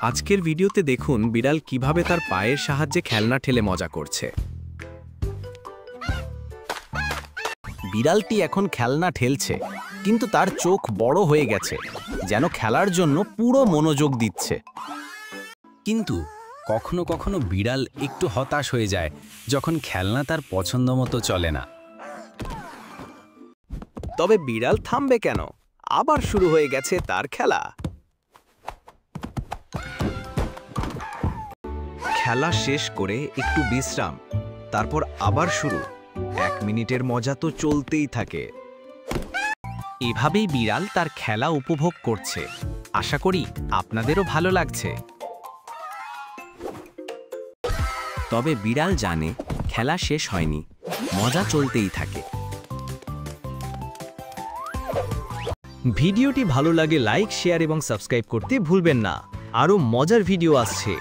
আজকের ভিডিওতে দেখুন বিড়াল কিভাবে তার পায়ের সাহায্যে খেলনা ঠেলে মজা করছে। বিড়ালটি এখন খেলনা ঠেলছে, কিন্তু তার চোখ বড় হয়ে গেছে, যেন খেলার জন্য পুরো মনোযোগ দিচ্ছে। কিন্তু কখনো কখনো বিড়াল একটু হতাশ হয়ে যায় যখন খেলনা তার পছন্দ মতো চলে না। তবে বিড়াল থামবে কেন? আবার শুরু হয়ে গেছে তার খেলা। খেলা শেষ করে একটু বিশ্রাম, তারপর আবার শুরু। 1 মিনিটের মজা তো চলতেই থাকে। এভাবেই বিড়াল তার খেলা উপভোগ করছে। আশা করি আপনাদেরও ভালো লাগছে। তবে বিড়াল জানে খেলা শেষ হয়নি, মজা চলতেই থাকে। ভিডিওটি ভালো লাগে লাইক, শেয়ার এবং সাবস্ক্রাইব করতে ভুলবেন না। আরও মজার ভিডিও আসছে।